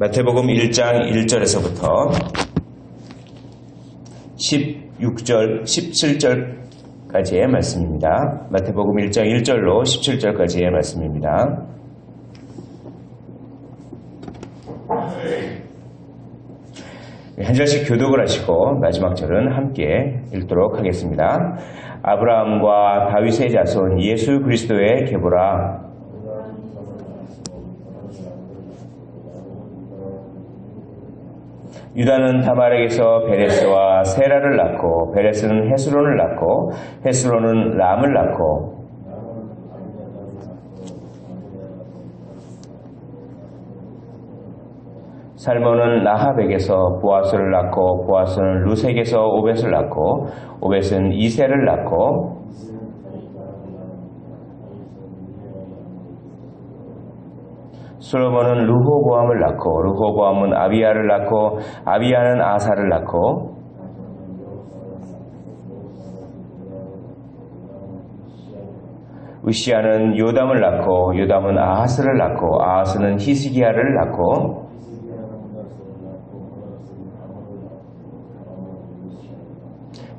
마태복음 1장 1절에서부터 16절, 17절까지의 말씀입니다. 마태복음 1장 1절로 17절까지의 말씀입니다. 한 절씩 교독을 하시고 마지막 절은 함께 읽도록 하겠습니다. 아브라함과 다윗의 자손 예수 그리스도의 계보라. 유다는 다말에게서 베레스와 세라를 낳고 베레스는 헤스론을 낳고 헤스론은 람을 낳고 살몬은 라합에게서 보아스를 낳고 보아스는 루색에서 오벳을 낳고 오벳은 이세를 낳고 솔로몬은 르호보암을 낳고 르호보암은 아비야를 낳고 아비야는 아사를 낳고 으시야는 요담을 낳고 요담은 아하스를 낳고 아하스는 히스기야를 낳고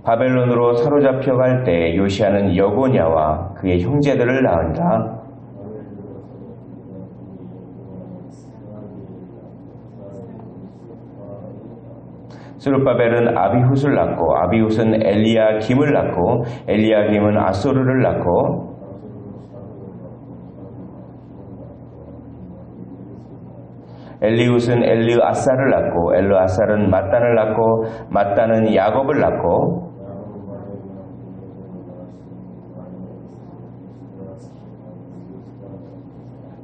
바벨론으로 사로잡혀 갈 때 요시야는 여고냐와 그의 형제들을 낳은다. 스룹바벨은 아비훗을 낳고 아비훗은 엘리야김을 낳고 엘리야김은 아소르를 낳고 엘리훗은 엘르아사를 낳고 엘르아사는 mat단을 낳고 mat단은 야곱을 낳고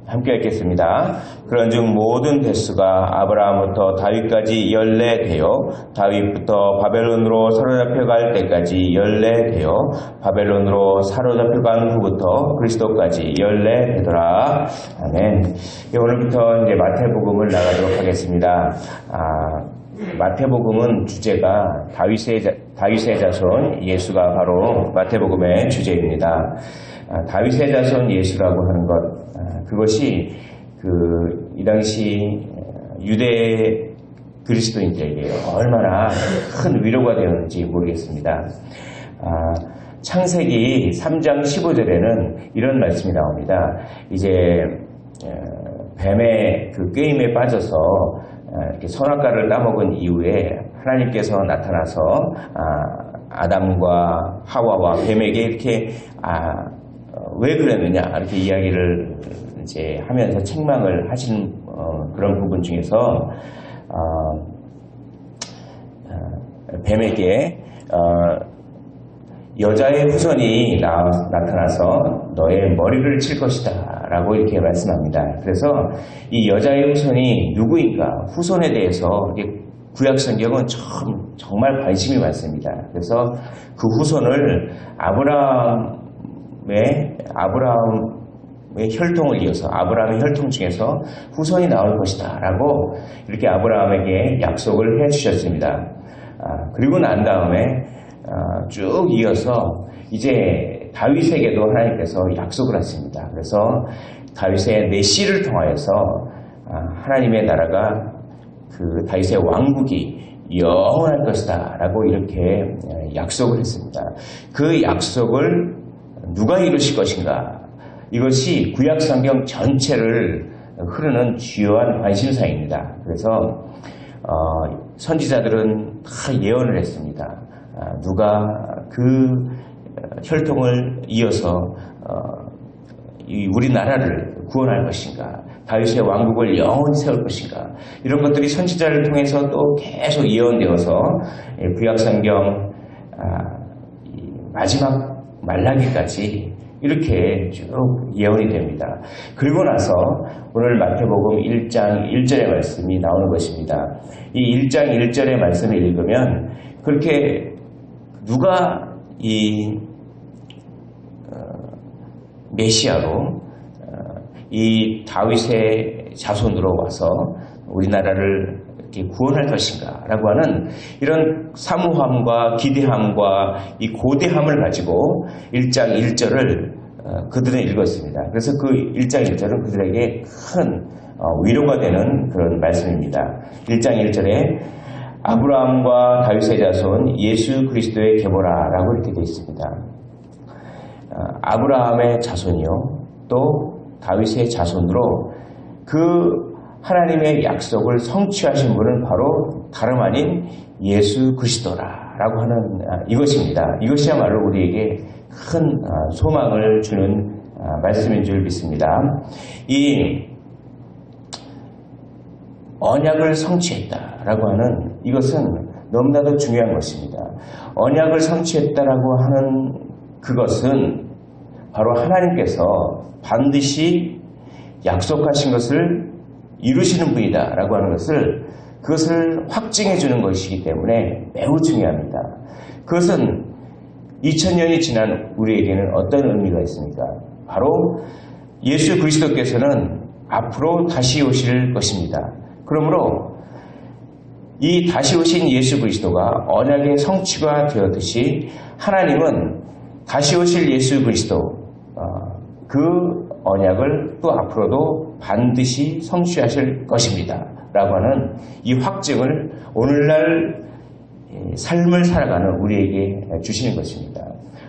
함께 읽겠습니다. 그런즉 모든 횟수가 아브라함부터 다윗까지 14되어 다윗부터 바벨론으로 사로잡혀 갈 때까지 14되어 바벨론으로 사로잡혀 간 후부터 그리스도까지 14되더라. 아멘. 오늘부터 이제 마태복음을 나가도록 하겠습니다. 마태복음은 주제가 다윗의 자손 예수가 바로 마태복음의 주제입니다. 다윗의 자손 예수라고 하는 것, 그것이 이 당시 유대 그리스도인들에게 얼마나 큰 위로가 되었는지 모르겠습니다. 창세기 3장 15절에는 이런 말씀이 나옵니다. 이제 뱀의 그 게임에 빠져서 이렇게 선악과를 따먹은 이후에 하나님께서 나타나서 아담과 하와와 뱀에게 이렇게 왜 그랬느냐 이렇게 이야기를 이제 하면서 책망을 하시는 그런 부분 중에서 뱀에게 여자의 후손이 나타나서 너의 머리를 칠 것이다 라고 이렇게 말씀합니다. 그래서 이 여자의 후손이 누구인가 후손에 대해서 구약성경은 정말 관심이 많습니다. 그래서 그 후손을 아브라함의 혈통을 이어서 아브라함의 혈통 중에서 후손이 나올 것이다 라고 이렇게 아브라함에게 약속을 해주셨습니다. 그리고 난 다음에 쭉 이어서 이제 다윗에게도 하나님께서 약속을 하십니다. 그래서 다윗의 내 씨를 통하여서 하나님의 나라가 그 다윗의 왕국이 영원할 것이다 라고 이렇게 약속을 했습니다. 그 약속을 누가 이루실 것인가? 이것이 구약성경 전체를 흐르는 주요한 관심사입니다. 그래서 선지자들은 다 예언을 했습니다. 누가 그 혈통을 이어서 우리나라를 구원할 것인가, 다윗의 왕국을 영원히 세울 것인가, 이런 것들이 선지자를 통해서 또 계속 예언되어서 구약성경 마지막 말라기까지 이렇게 쭉 예언이 됩니다. 그리고 나서 오늘 마태복음 1장 1절의 말씀이 나오는 것입니다. 이 1장 1절의 말씀을 읽으면 그렇게 누가 이 메시아로 이 다윗의 자손으로 와서 우리나라를 이렇게 구원할 것인가 라고 하는 이런 사모함과 기대함과 이 고대함을 가지고 1장 1절을 그들은 읽었습니다. 그래서 그 1장 1절은 그들에게 큰 위로가 되는 그런 말씀입니다. 1장 1절에 아브라함과 다윗의 자손 예수 그리스도의 계보라라고 이렇게 되어 있습니다. 아브라함의 자손이요, 또 다윗의 자손으로 그 하나님의 약속을 성취하신 분은 바로 다름 아닌 예수 그리스도라라고 하는 이것입니다. 이것이야말로 우리에게 큰 소망을 주는 말씀인 줄 믿습니다. 이 언약을 성취했다라고 하는 이것은 너무나도 중요한 것입니다. 언약을 성취했다라고 하는 그것은 바로 하나님께서 반드시 약속하신 것을 이루시는 분이다라고 하는 그것을 확증해 주는 것이기 때문에 매우 중요합니다. 그것은 2000년이 지난 우리에게는 어떤 의미가 있습니까? 바로 예수 그리스도께서는 앞으로 다시 오실 것입니다. 그러므로 이 다시 오신 예수 그리스도가 언약의 성취가 되었듯이 하나님은 다시 오실 예수 그리스도 그 언약을 또 앞으로도 반드시 성취하실 것입니다. 라고 하는 이 확증을 오늘날 삶을 살아가는 우리에게 주시는 것입니다.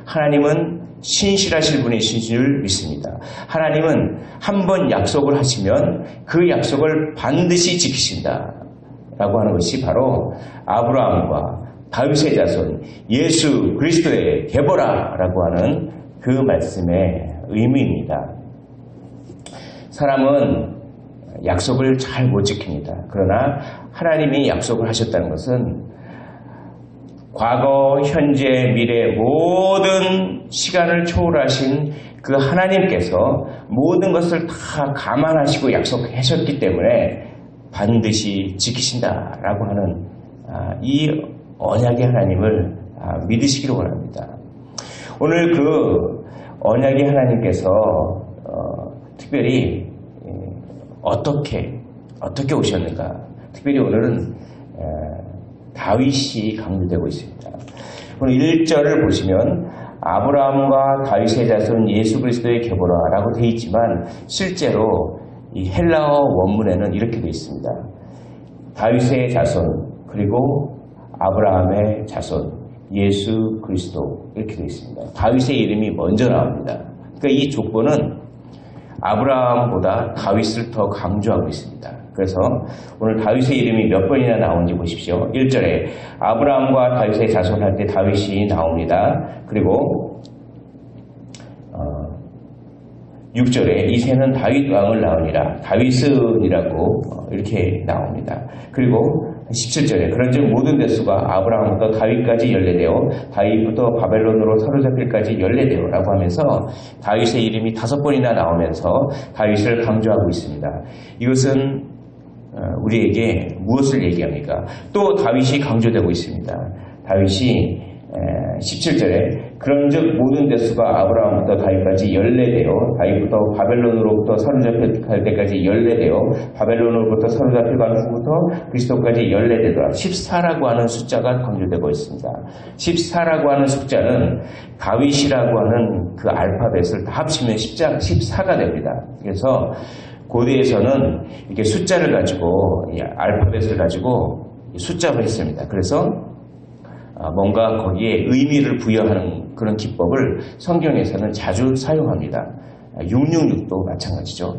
하나님은 신실하실 분이신 줄 믿습니다. 하나님은 한번 약속을 하시면 그 약속을 반드시 지키신다 라고 하는 것이 바로 아브라함과 다윗의 자손 예수 그리스도의 계보라 라고 하는 그 말씀의 의미입니다. 사람은 약속을 잘 못 지킵니다. 그러나 하나님이 약속을 하셨다는 것은 과거, 현재, 미래 모든 시간을 초월하신 그 하나님께서 모든 것을 다 감안하시고 약속하셨기 때문에 반드시 지키신다라고 하는 이 언약의 하나님을 믿으시기를 원합니다. 오늘 그 언약의 하나님께서 특별히 어떻게 오셨는가? 특별히 오늘은 다윗이 강조되고 있습니다. 오늘 1절을 보시면 아브라함과 다윗의 자손 예수 그리스도의 계보라라고 되어 있지만 실제로 이 헬라어 원문에는 이렇게 되어 있습니다. 다윗의 자손 그리고 아브라함의 자손 예수 그리스도 이렇게 되어 있습니다. 다윗의 이름이 먼저 나옵니다. 그러니까 이 조건은 아브라함보다 다윗을 더 강조하고 있습니다. 그래서 오늘 다윗의 이름이 몇 번이나 나오는지 보십시오. 1절에 아브라함과 다윗의 자손 할 때 다윗이 나옵니다. 그리고 6절에 이새는 다윗 왕을 낳으니라 다윗은이라고 이렇게 나옵니다. 그리고 17절에 그런즉 모든 대수가 아브라함부터 다윗까지 연례되어 다윗부터 바벨론으로 사로잡힐까지 연례되어라고 하면서 다윗의 이름이 5번이나 나오면서 다윗을 강조하고 있습니다. 이것은 우리에게 무엇을 얘기합니까? 또 다윗이 강조되고 있습니다. 다윗이 17절에 그런즉 모든 대수가 아브라함부터 다윗까지 연례되어 다윗부터 바벨론으로부터 사로잡힐 때까지 연례되어 바벨론으로부터 사로잡힐 후부터 그리스도까지 연례되더라. 14라고 하는 숫자가 강조되고 있습니다. 14라고 하는 숫자는 다윗이라고 하는 그 알파벳을 다 합치면 14가 됩니다. 그래서 고대에서는 이렇게 숫자를 가지고 알파벳을 가지고 숫자로 했습니다. 그래서 뭔가 거기에 의미를 부여하는 그런 기법을 성경에서는 자주 사용합니다. 666도 마찬가지죠.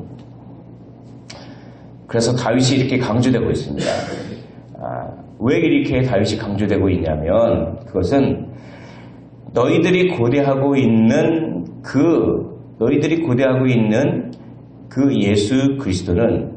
그래서 다윗이 이렇게 강조되고 있습니다. 왜 이렇게 다윗이 강조되고 있냐면 그것은 너희들이 고대하고 있는 그 예수 그리스도는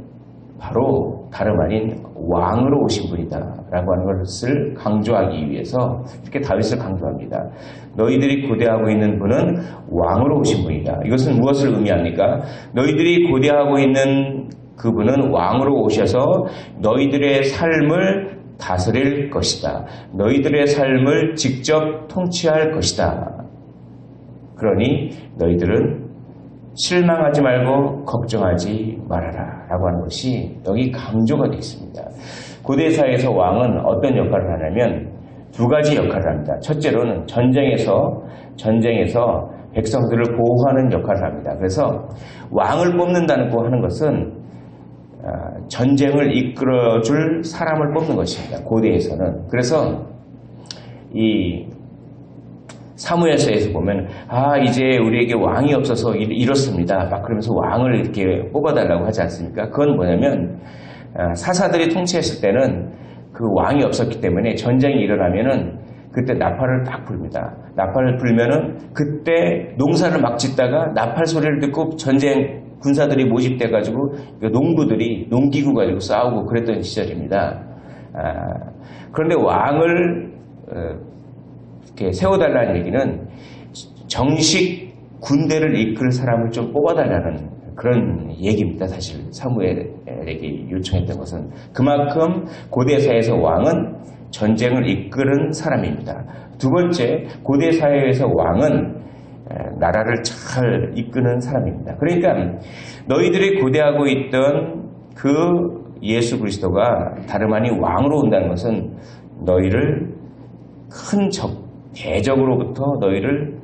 바로 다름 아닌 왕으로 오신 분이다 라고 하는 것을 강조하기 위해서 이렇게 다윗을 강조합니다. 너희들이 고대하고 있는 분은 왕으로 오신 분이다. 이것은 무엇을 의미합니까? 너희들이 고대하고 있는 그분은 왕으로 오셔서 너희들의 삶을 다스릴 것이다. 너희들의 삶을 직접 통치할 것이다. 그러니 너희들은 실망하지 말고 걱정하지 말아라 라고 하는 것이 여기 강조가 되어 있습니다. 고대사회에서 왕은 어떤 역할을 하냐면 두 가지 역할을 합니다. 첫째로는 전쟁에서 백성들을 보호하는 역할을 합니다. 그래서 왕을 뽑는다고 하는 것은 전쟁을 이끌어줄 사람을 뽑는 것입니다. 고대에서는. 그래서 이 사무엘서에서 보면 이제 우리에게 왕이 없어서 이렇습니다. 막 그러면서 왕을 이렇게 뽑아달라고 하지 않습니까? 그건 뭐냐면 사사들이 통치했을 때는 그 왕이 없었기 때문에 전쟁이 일어나면은 그때 나팔을 딱 불습니다. 나팔을 불면은 그때 농사를 막 짓다가 나팔 소리를 듣고 전쟁 군사들이 모집돼가지고 농부들이 농기구 가지고 싸우고 그랬던 시절입니다. 그런데 왕을 이렇게 세워달라는 얘기는 정식 군대를 이끌 사람을 좀 뽑아달라는 그런 얘기입니다. 사실 사무엘에게 요청했던 것은 그만큼 고대사회에서 왕은 전쟁을 이끄는 사람입니다. 두 번째, 고대사회에서 왕은 나라를 잘 이끄는 사람입니다. 그러니까 너희들이 고대하고 있던 그 예수 그리스도가 다름 아닌 왕으로 온다는 것은 너희를 큰 대적으로부터 너희를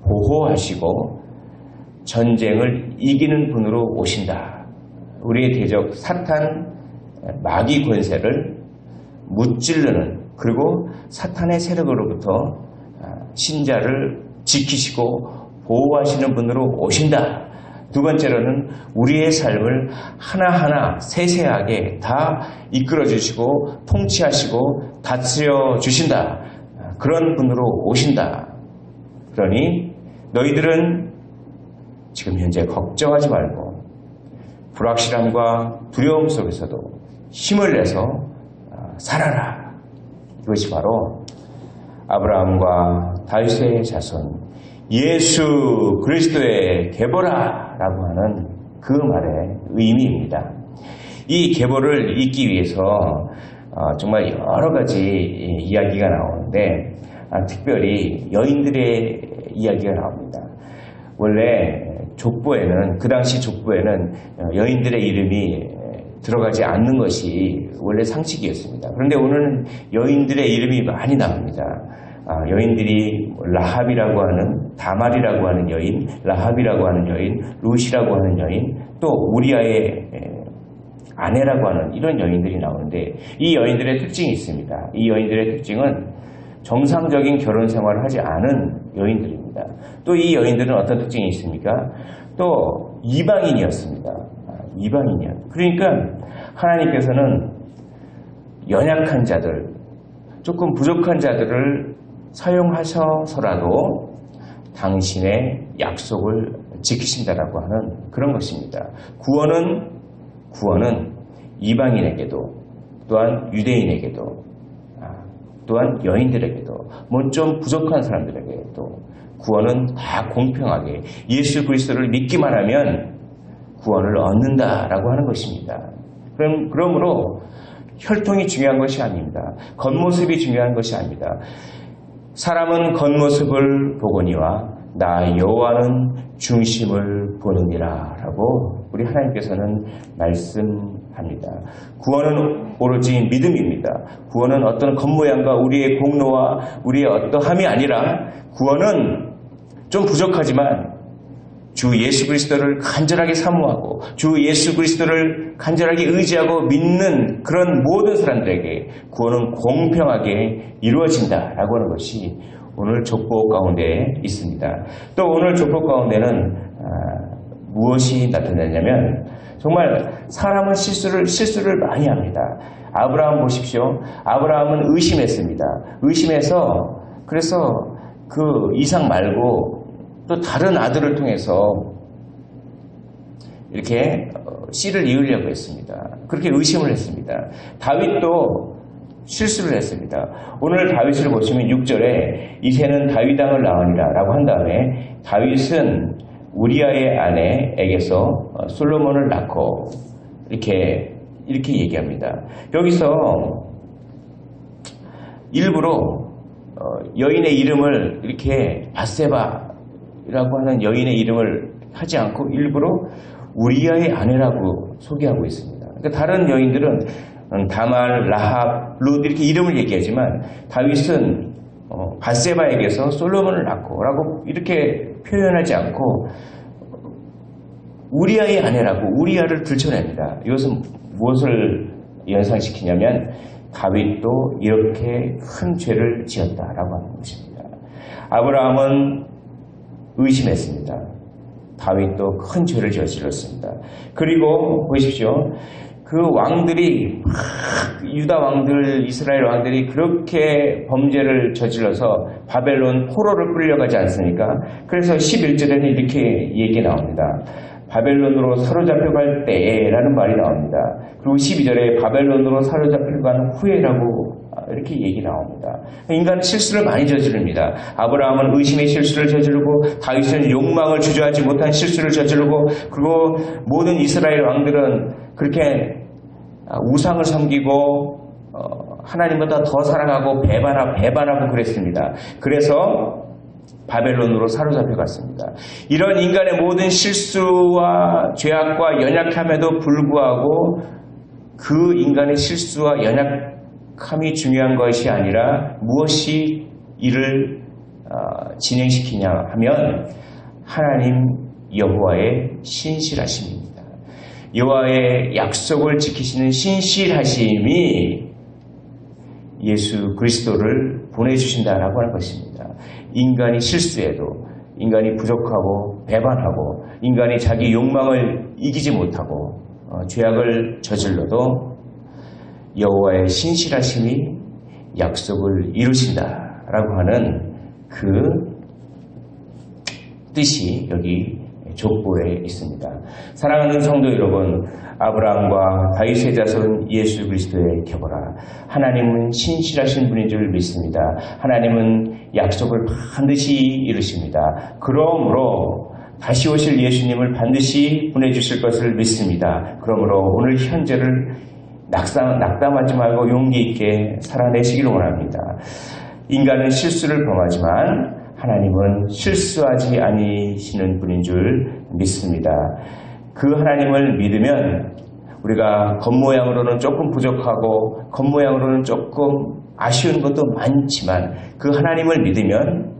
보호하시고 전쟁을 이기는 분으로 오신다. 우리의 대적 사탄 마귀 권세를 무찌르는 그리고 사탄의 세력으로부터 신자를 지키시고 보호하시는 분으로 오신다. 두 번째로는 우리의 삶을 하나하나 세세하게 다 이끌어 주시고 통치하시고 다스려 주신다. 그런 분으로 오신다. 그러니 너희들은 지금 현재 걱정하지 말고 불확실함과 두려움 속에서도 힘을 내서 살아라. 이것이 바로 아브라함과 다윗의 자손 예수 그리스도의 계보라라고 하는 그 말의 의미입니다. 이 계보를 잇기 위해서 정말 여러 가지 이야기가 나오는데 특별히 여인들의 이야기가 나옵니다. 원래 족보에는 그 당시 족보에는 여인들의 이름이 들어가지 않는 것이 원래 상식이었습니다. 그런데 오늘은 여인들의 이름이 많이 나옵니다. 여인들이 라합이라고 하는 다말이라고 하는 여인, 라합이라고 하는 여인, 룻이라고 하는 여인, 또 우리아의 아내라고 하는 이런 여인들이 나오는데 이 여인들의 특징이 있습니다. 이 여인들의 특징은 정상적인 결혼 생활을 하지 않은 여인들입니다. 또 이 여인들은 어떤 특징이 있습니까? 또 이방인이었습니다. 이방인이요. 그러니까 하나님께서는 연약한 자들, 조금 부족한 자들을 사용하셔서라도 당신의 약속을 지키신다라고 하는 그런 것입니다. 구원은 이방인에게도 또한 유대인에게도 또한 여인들에게도 뭐 좀 부족한 사람들에게도 구원은 다 공평하게 예수 그리스도를 믿기만 하면 구원을 얻는다라고 하는 것입니다. 그러므로 혈통이 중요한 것이 아닙니다. 겉모습이 중요한 것이 아닙니다. 사람은 겉모습을 보거니와 나 여호와는 중심을 보느니라 라고 우리 하나님께서는 말씀합니다. 구원은 오로지 믿음입니다. 구원은 어떤 겉모양과 우리의 공로와 우리의 어떠함이 아니라 구원은 좀 부족하지만 주 예수 그리스도를 간절하게 사모하고 주 예수 그리스도를 간절하게 의지하고 믿는 그런 모든 사람들에게 구원은 공평하게 이루어진다라고 하는 것이 오늘 족보 가운데에 있습니다. 또 오늘 족보 가운데는 무엇이 나타나냐면 정말 사람은 실수를 많이 합니다. 아브라함 보십시오. 아브라함은 의심했습니다. 의심해서 그래서 그 이삭 말고 또 다른 아들을 통해서 이렇게 씨를 이으려고 했습니다. 그렇게 의심을 했습니다. 다윗도 실수를 했습니다. 오늘 다윗을 보시면 6절에 이새는 다윗 왕을 낳으니라 라고 한 다음에 다윗은 우리아의 아내에게서 솔로몬을 낳고 이렇게 얘기합니다. 여기서 일부러 여인의 이름을 이렇게 밧세바라고 하는 여인의 이름을 하지 않고 일부러 우리아의 아내라고 소개하고 있습니다. 그러니까 다른 여인들은 다말, 라합, 룻 이렇게 이름을 얘기하지만 다윗은 밧세바에게서 솔로몬을 낳고 라고 이렇게 표현하지 않고 우리아의 아내라고 우리아를 들춰냅니다. 이것은 무엇을 연상시키냐면 다윗도 이렇게 큰 죄를 지었다라고 하는 것입니다. 아브라함은 의심했습니다. 다윗도 큰 죄를 저질렀습니다. 그리고 보십시오. 그 왕들이 유다 왕들, 이스라엘 왕들이 그렇게 범죄를 저질러서 바벨론 포로를 끌려가지 않습니까? 그래서 11절에는 이렇게 얘기 나옵니다. 바벨론으로 사로잡혀갈 때라는 말이 나옵니다. 그리고 12절에 바벨론으로 사로잡혀간 후에라고 이렇게 얘기 나옵니다. 인간은 실수를 많이 저지릅니다. 아브라함은 의심의 실수를 저지르고 다윗은 욕망을 주저하지 못한 실수를 저지르고 그리고 모든 이스라엘 왕들은 그렇게 우상을 섬기고 하나님보다 더 사랑하고 배반하고 그랬습니다. 그래서 바벨론으로 사로잡혀갔습니다. 이런 인간의 모든 실수와 죄악과 연약함에도 불구하고 그 인간의 실수와 연약함이 중요한 것이 아니라 무엇이 이를 진행시키냐 하면 하나님 여호와의 신실하심입니다. 여호와의 약속을 지키시는 신실하심이 예수 그리스도를 보내주신다라고 하는 것입니다. 인간이 실수해도, 인간이 부족하고 배반하고, 인간이 자기 욕망을 이기지 못하고 죄악을 저질러도 여호와의 신실하심이 약속을 이루신다라고 하는 그 뜻이 여기 족보에 있습니다. 사랑하는 성도 여러분, 아브라함과 다윗의 자손 예수 그리스도의 켜보라. 하나님은 신실하신 분인 줄 믿습니다. 하나님은 약속을 반드시 이루십니다. 그러므로 다시 오실 예수님을 반드시 보내주실 것을 믿습니다. 그러므로 오늘 현재를 낙담하지 말고 용기 있게 살아내시기를 원합니다. 인간은 실수를 범하지만 하나님은 실수하지 아니시는 분인 줄 믿습니다. 그 하나님을 믿으면 우리가 겉모양으로는 조금 부족하고 겉모양으로는 조금 아쉬운 것도 많지만 그 하나님을 믿으면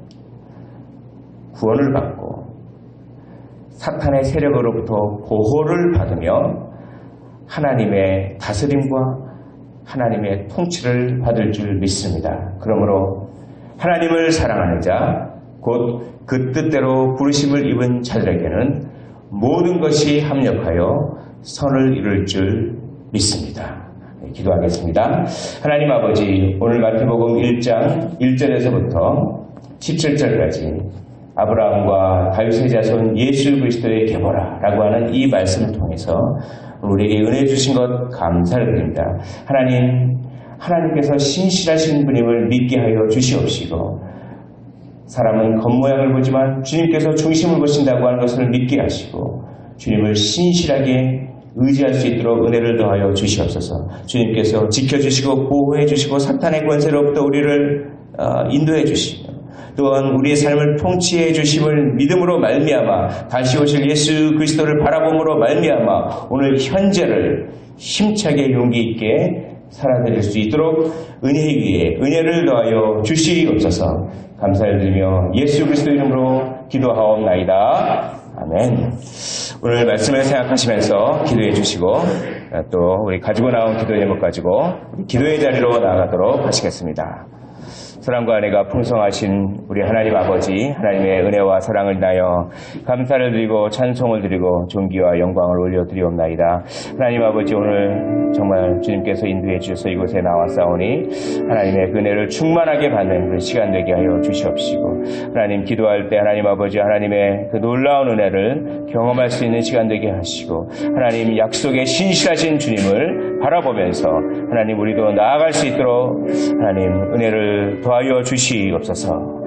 구원을 받고 사탄의 세력으로부터 보호를 받으며 하나님의 다스림과 하나님의 통치를 받을 줄 믿습니다. 그러므로 하나님을 사랑하는 자, 곧 그 뜻대로 부르심을 입은 자들에게는 모든 것이 합력하여 선을 이룰 줄 믿습니다. 기도하겠습니다. 하나님 아버지, 오늘 마태복음 1장 1절에서부터 17절까지 아브라함과 다윗의 자손 예수 그리스도의 계보라 라고 하는 이 말씀을 통해서 우리에게 은혜 주신 것 감사를 드립니다. 하나님께서 신실하신 분임을 믿게 하여 주시옵시고 사람은 겉모양을 보지만 주님께서 중심을 보신다고 하는 것을 믿게 하시고 주님을 신실하게 의지할 수 있도록 은혜를 더하여 주시옵소서. 주님께서 지켜주시고 보호해 주시고 사탄의 권세로부터 우리를 인도해 주시고 또한 우리의 삶을 통치해 주심을 믿음으로 말미암아 다시 오실 예수 그리스도를 바라봄으로 말미암아 오늘 현재를 힘차게 용기 있게 살아드릴 수 있도록 은혜 위에 은혜를 더하여 주시옵소서. 감사를 드리며 예수 그리스도 이름으로 기도하옵나이다. 아멘. 오늘 말씀을 생각하시면서 기도해 주시고 또 우리 가지고 나온 기도 제목 가지고 기도의 자리로 나아가도록 하시겠습니다. 사랑과 은혜가 풍성하신 우리 하나님 아버지, 하나님의 은혜와 사랑을 인하여 감사를 드리고 찬송을 드리고 존귀와 영광을 올려드리옵나이다. 하나님 아버지, 오늘 정말 주님께서 인도해 주셔서 이곳에 나왔사오니 하나님의 그 은혜를 충만하게 받는 그 시간 되게 하여 주시옵시고 하나님 기도할 때 하나님 아버지 하나님의 그 놀라운 은혜를 경험할 수 있는 시간 되게 하시고 하나님 약속에 신실하신 주님을 바라보면서 하나님 우리도 나아갈 수 있도록 하나님 은혜를 더하여 주시옵소서.